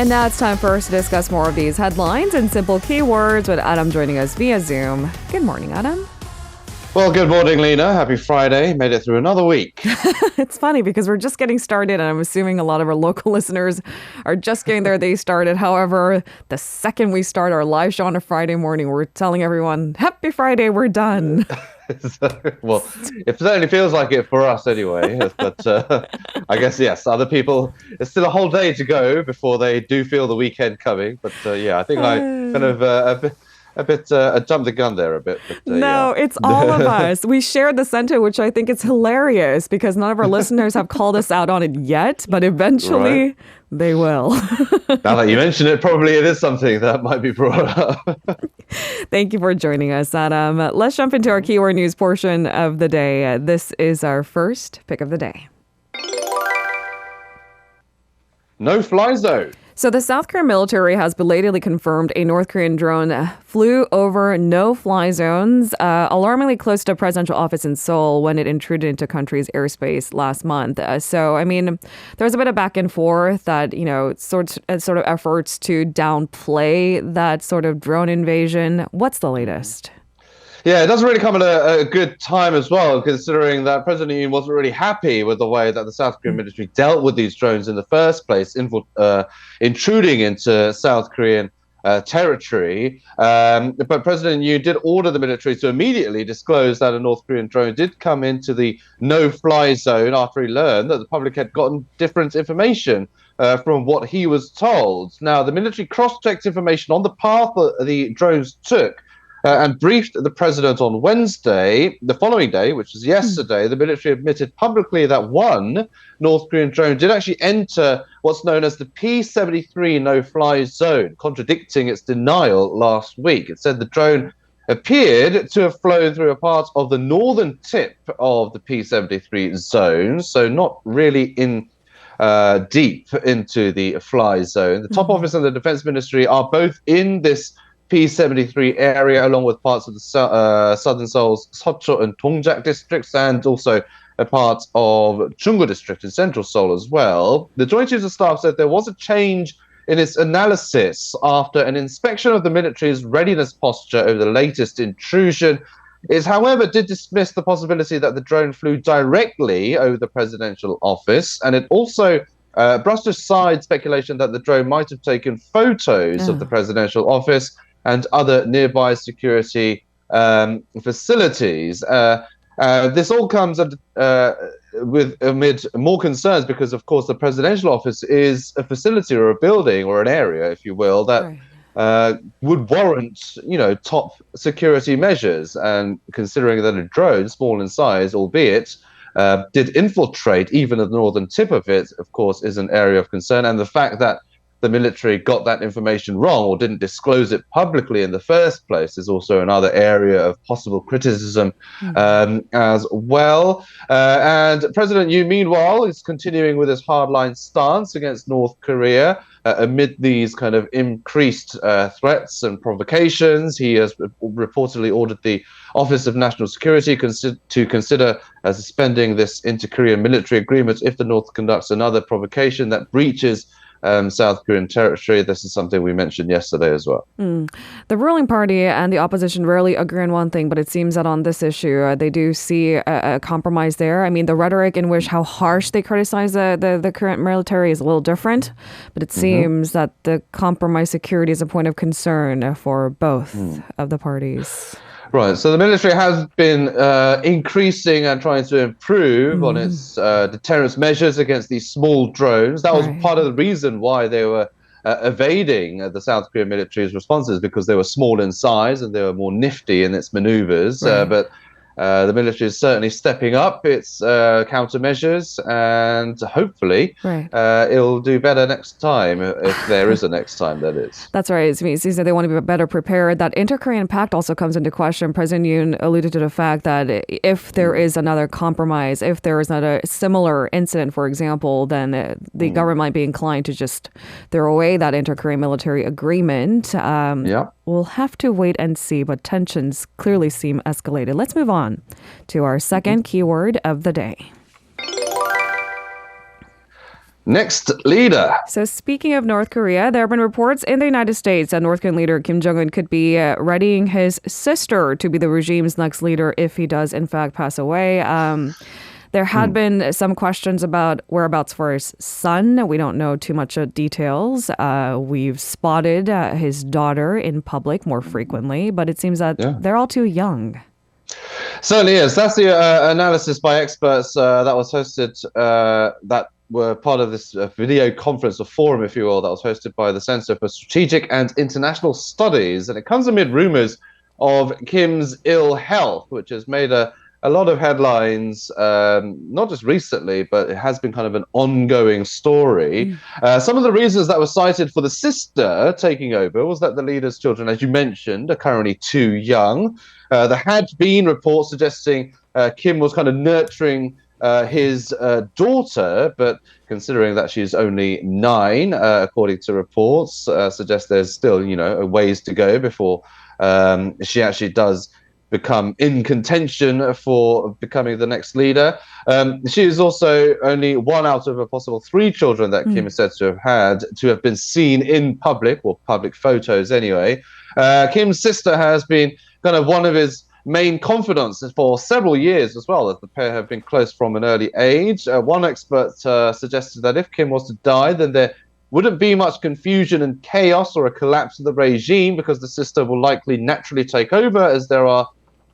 And now it's time for us to discuss more of these headlines and simple keywords with Adam joining us via Zoom. Good morning, Adam. Well, good morning, Lena. Happy Friday. Made it through another week. It's funny because we're just getting started, and I'm assuming a lot of our local listeners are just getting their day started. However, the second we start our live show on a Friday morning, we're telling everyone, happy Friday, we're done. Well, it certainly feels like it for us anyway. But I guess, yes, other people, it's still a whole day to go before they do feel the weekend coming. But yeah, I think I kind of I jumped the gun there a bit. But, no, yeah. It's all of us. We shared the sentiment, which I think is hilarious because none of our listeners have called us out on it yet, but eventually they will. Now that you mention it, probably it is something that might be brought up. Thank you for joining us, Adam. Let's jump into our keyword news portion of the day. This is our first pick of the day. No-fly zone. So the South Korean military has belatedly confirmed a North Korean drone flew over no-fly zones, alarmingly close to a presidential office in Seoul when it intruded into country's airspace last month. So, I mean, there was a bit of back and forth that, sort of efforts to downplay that sort of drone invasion. What's the latest? Yeah, it doesn't really come at a good time as well, considering that President Yoon wasn't really happy with the way that the South Korean military dealt with these drones in the first place, intruding into South Korean territory. But President Yoon did order the military to immediately disclose that a North Korean drone did come into the no-fly zone after he learned that the public had gotten different information from what he was told. Now, the military cross-checked information on the path that the drones took, and briefed the president on Wednesday. The following day, which was yesterday, the military admitted publicly that one North Korean drone did actually enter what's known as the P-73 no-fly zone, contradicting its denial last week. It said the drone appeared to have flown through a part of the northern tip of the P-73 zone, so not really in deep into the fly zone. The top office and the defense ministry are both in this P-73 area, along with parts of the southern Seoul's Seocho and Dongjak districts, and also a part of Chunggo district in central Seoul as well. The Joint Chiefs of Staff said there was a change in its analysis after an inspection of the military's readiness posture over the latest intrusion. It, however, did dismiss the possibility that the drone flew directly over the presidential office, and it also brushed aside speculation that the drone might have taken photos of the presidential office and other nearby security facilities. This all comes amid more concerns because, of course, the presidential office is a facility or a building or an area, if you will, that would warrant, top security measures. And considering that a drone, small in size, albeit, did infiltrate even the northern tip of it, of course, is an area of concern. And the fact that the military got that information wrong or didn't disclose it publicly in the first place is also another area of possible criticism as well. And President Yoon, meanwhile, is continuing with his hardline stance against North Korea amid these kind of increased threats and provocations. He has reportedly ordered the Office of National Security to consider suspending this inter-Korean military agreement if the North conducts another provocation that breaches South Korean territory. This is something we mentioned yesterday as well. The ruling party and the opposition rarely agree on one thing, but it seems that on this issue, they do see a compromise there. I mean, the rhetoric in which how harsh they criticize the current military is a little different, but it seems that the compromise security is a point of concern for both of the parties. Right, so the military has been increasing and trying to improve on its deterrence measures against these small drones. That was part of the reason why they were evading the South Korean military's responses, because they were small in size and they were more nifty in its maneuvers. But the military is certainly stepping up its countermeasures, and hopefully it'll do better next time, if there is a next time, that is. That's right. It means that they want to be better prepared. That inter-Korean pact also comes into question. President Yoon alluded to the fact that if there is another compromise, if there is not a similar incident, for example, then the government might be inclined to just throw away that inter-Korean military agreement. We'll have to wait and see, but tensions clearly seem escalated. Let's move on to our second keyword of the day. next leader. So speaking of North Korea, there have been reports in the United States that North Korean leader Kim Jong-un could be readying his sister to be the regime's next leader if he does in fact pass away. There had been some questions about whereabouts for his son. We don't know too much details. We've spotted his daughter in public more frequently, but it seems that they're all too young. Certainly is. That's the analysis by experts that was hosted, that were part of this video conference or forum, if you will, that was hosted by the Center for Strategic and International Studies. And it comes amid rumors of Kim's ill health, which has made a lot of headlines, not just recently, but it has been kind of an ongoing story. Some of the reasons that were cited for the sister taking over was that the leader's children, as you mentioned, are currently too young. There had been reports suggesting Kim was kind of nurturing his daughter, but considering that she's only 9, according to reports, suggests there's still, a ways to go before she actually does become in contention for becoming the next leader. She is also only one out of a possible 3 children that Kim is said to have been seen in public, or public photos anyway. Kim's sister has been kind of one of his main confidants for several years as well, as the pair have been close from an early age. One expert suggested that if Kim was to die, then there wouldn't be much confusion and chaos or a collapse of the regime, because the sister will likely naturally take over, as there are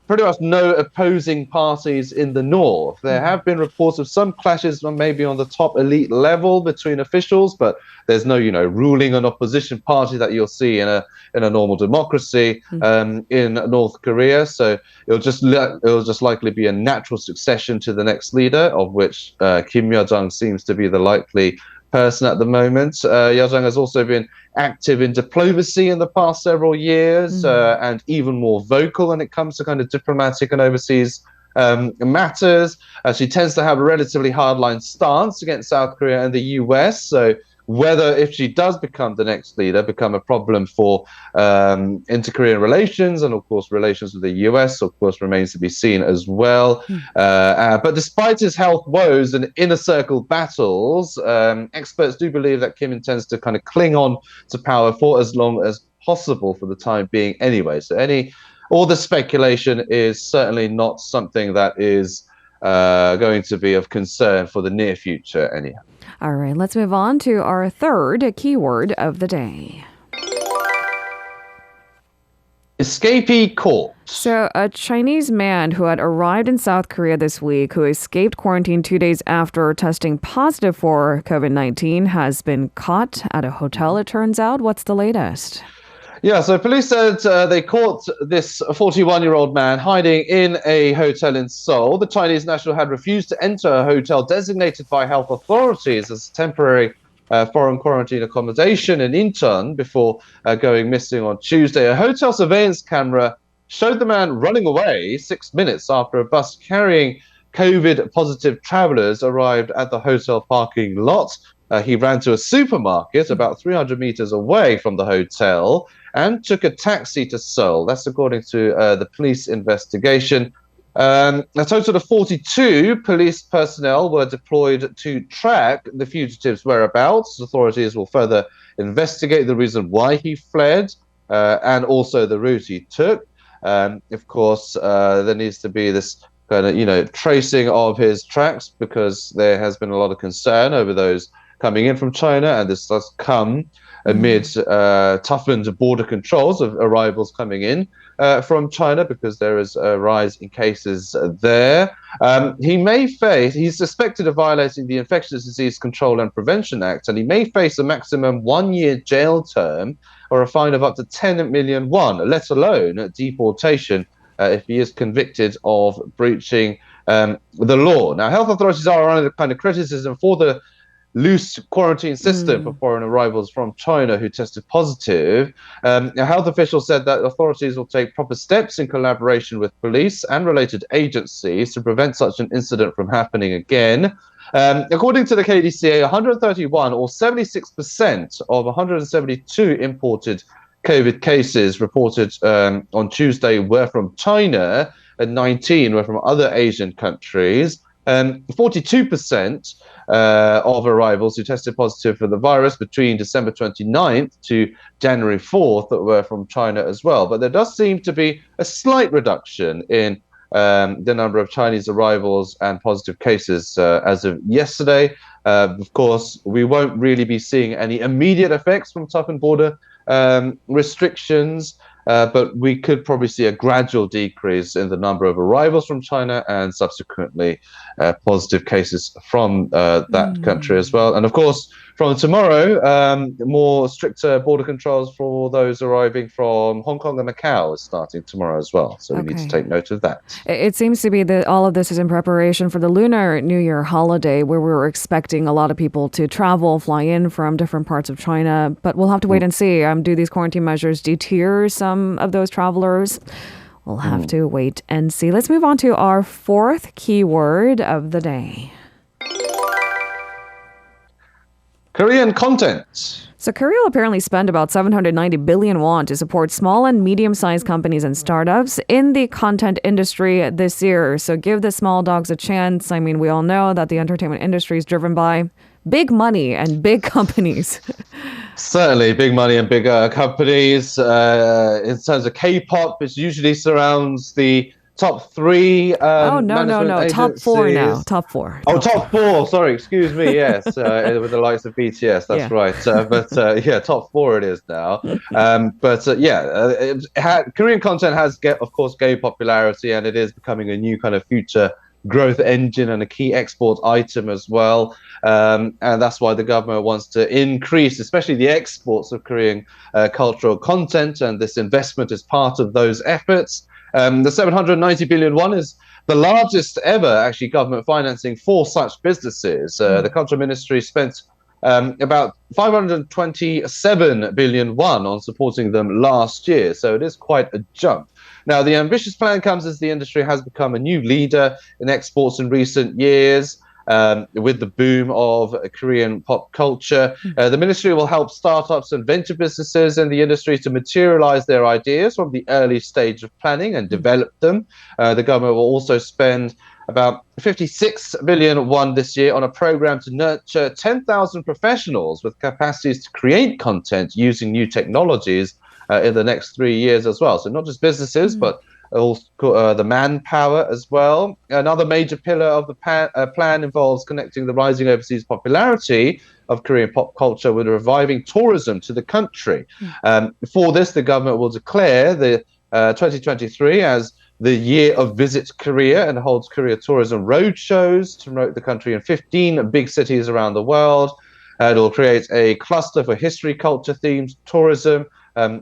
pretty much no opposing parties in the north. There have been reports of some clashes, maybe on the top elite level between officials, but there's no, ruling and opposition party that you'll see in a normal democracy in North Korea. So it'll just likely be a natural succession to the next leader, of which Kim Yo-jong seems to be the likely person at the moment. Yo-jong has also been active in diplomacy in the past several years, and even more vocal when it comes to kind of diplomatic and overseas matters. She tends to have a relatively hardline stance against South Korea and the US. So whether, if she does become the next leader, become a problem for inter-Korean relations and, of course, relations with the US, of course, remains to be seen as well. But despite his health woes and inner circle battles, experts do believe that Kim intends to kind of cling on to power for as long as possible for the time being anyway. So all the speculation is certainly not something that is going to be of concern for the near future anyhow. All right, let's move on to our third keyword of the day. Escapee caught. So a Chinese man who had arrived in South Korea this week, who escaped quarantine 2 days after testing positive for COVID-19, has been caught at a hotel, it turns out. What's the latest? Yeah, so police said they caught this 41-year-old man hiding in a hotel in Seoul. The Chinese national had refused to enter a hotel designated by health authorities as temporary foreign quarantine accommodation in Incheon before going missing on Tuesday. A hotel surveillance camera showed the man running away 6 minutes after a bus carrying COVID-positive travelers arrived at the hotel parking lot. He ran to a supermarket about 300 meters away from the hotel and took a taxi to Seoul. That's according to the police investigation. A total of 42 police personnel were deployed to track the fugitive's whereabouts. Authorities will further investigate the reason why he fled and also the route he took. Of course, there needs to be this kind of, tracing of his tracks, because there has been a lot of concern over those coming in from China, and this does come amid toughened border controls of arrivals coming in from China, because there is a rise in cases there. He's suspected of violating the Infectious Disease Control and Prevention Act, and he may face a maximum 1-year jail term or a fine of up to 10 million won, let alone deportation if he is convicted of breaching the law. Now, health authorities are under kind of criticism for the loose quarantine system for foreign arrivals from China who tested positive. A health official said that authorities will take proper steps in collaboration with police and related agencies to prevent such an incident from happening again. According to the KDCA, 131 or 76% of 172 imported COVID cases reported on Tuesday were from China, and 19 were from other Asian countries. 42% of arrivals who tested positive for the virus between December 29th to January 4th that were from China as well. But there does seem to be a slight reduction in the number of Chinese arrivals and positive cases as of yesterday. Of course, we won't really be seeing any immediate effects from toughened border restrictions, but we could probably see a gradual decrease in the number of arrivals from China and subsequently positive cases from that country as well. And of course, from tomorrow, more stricter border controls for those arriving from Hong Kong and Macau is starting tomorrow as well. So we need to take note of that. It seems to be that all of this is in preparation for the Lunar New Year holiday, where we were expecting a lot of people to travel, fly in from different parts of China. But we'll have to wait and see. Do these quarantine measures deter some of those travelers? We'll have to wait and see. Let's move on to our fourth keyword of the day. Korean content. So Korea will apparently spend about 790 billion won to support small and medium-sized companies and startups in the content industry this year. So give the small dogs a chance. I mean, we all know that the entertainment industry is driven by big money and big companies. Certainly, big money and bigger companies. In terms of K-pop, it usually surrounds the top three. No. Top four now. Top four. Top four. Sorry, excuse me. Yes, with the likes of BTS. That's right. But top four it is now. Korean content has, of course, gained popularity, and it is becoming a new kind of future growth engine and a key export item as well. And that's why the government wants to increase, especially the exports of Korean cultural content. And this investment is part of those efforts. The 790 billion won is the largest ever, actually, government financing for such businesses. The Culture Ministry spent about 527 billion won on supporting them last year. So it is quite a jump. Now, the ambitious plan comes as the industry has become a new leader in exports in recent years. With the boom of Korean pop culture. The ministry will help startups and venture businesses in the industry to materialize their ideas from the early stage of planning and develop them. The government will also spend about 56 billion won this year on a program to nurture 10,000 professionals with capacities to create content using new technologies in the next 3 years as well. So not just businesses, but also the manpower as well. Another major pillar of the plan involves connecting the rising overseas popularity of Korean pop culture with reviving tourism to the country. For this, the government will declare the 2023 as the year of Visit Korea and holds Korea tourism roadshows to promote the country in 15 big cities around the world. It will create a cluster for history, culture themed tourism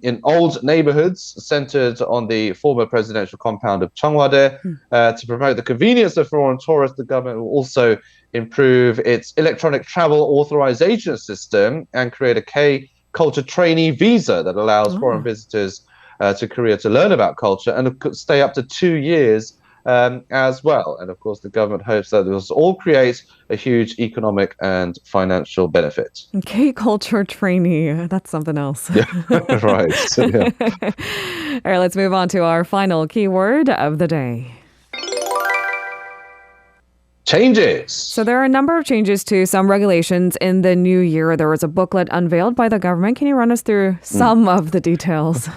in old neighborhoods centered on the former presidential compound of Cheongwade. To promote the convenience of foreign tourists, the government will also improve its electronic travel authorization system and create a K-culture trainee visa that allows foreign visitors to Korea to learn about culture and stay up to 2 years as well. And of course, the government hopes that this will all create a huge economic and financial benefit. K-culture trainee, that's something else. Right. All right, let's move on to our final keyword of the day. Changes. So there are a number of changes to some regulations in the new year. There was a booklet unveiled by the government. Can you run us through some of the details?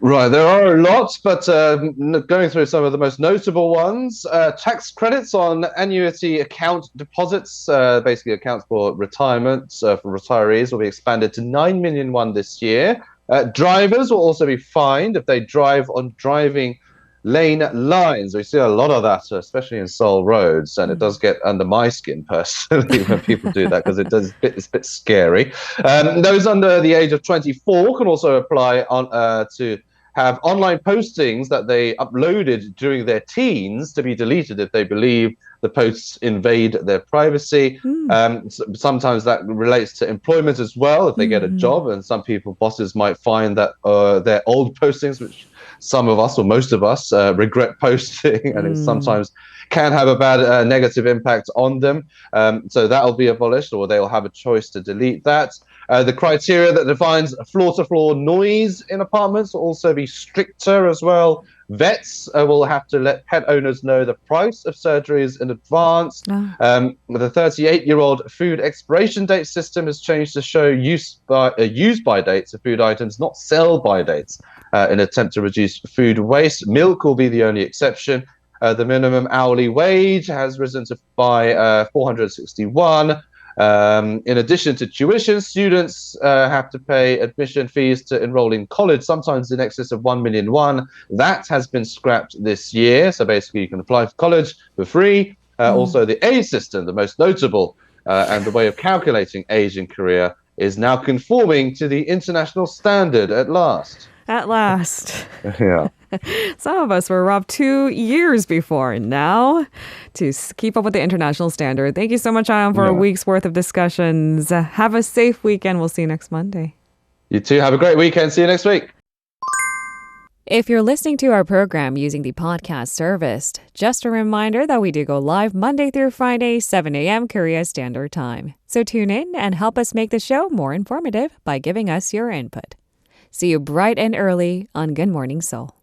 Right, there are a lot, but going through some of the most notable ones, tax credits on annuity account deposits, basically accounts for retirement for retirees, will be expanded to 9 million won this year. Drivers will also be fined if they drive on driving lane lines. We see a lot of that, especially in Seoul roads, and it does get under my skin personally when people do that because it's a bit scary. Those under the age of 24 can also apply to have online postings that they uploaded during their teens to be deleted if they believe the posts invade their privacy. Sometimes that relates to employment as well, if they get a job, and some bosses might find that their old postings, which some of us or most of us regret posting, and it sometimes can have a bad negative impact on them. So that will be abolished, or they'll have a choice to delete that. The criteria that defines floor-to-floor noise in apartments will also be stricter as well, Vets will have to let pet owners know the price of surgeries in advance. The 38-year-old food expiration date system has changed to show use-by dates of food items, not sell-by dates, in an attempt to reduce food waste. Milk will be the only exception. The minimum hourly wage has risen by 461. In addition to tuition, students have to pay admission fees to enroll in college, sometimes in excess of 1 million won. That has been scrapped this year. So basically, you can apply for college for free. Also, the age system, the most notable, and the way of calculating age in Korea is now conforming to the international standard at last. At last. Yeah. Some of us were robbed 2 years before. Now, to keep up with the international standard. Thank you so much, Ion, for a week's worth of discussions. Have a safe weekend. We'll see you next Monday. You too. Have a great weekend. See you next week. If you're listening to our program using the podcast service, just a reminder that we do go live Monday through Friday, 7 a.m. Korea Standard Time. So tune in and help us make the show more informative by giving us your input. See you bright and early on Good Morning Seoul.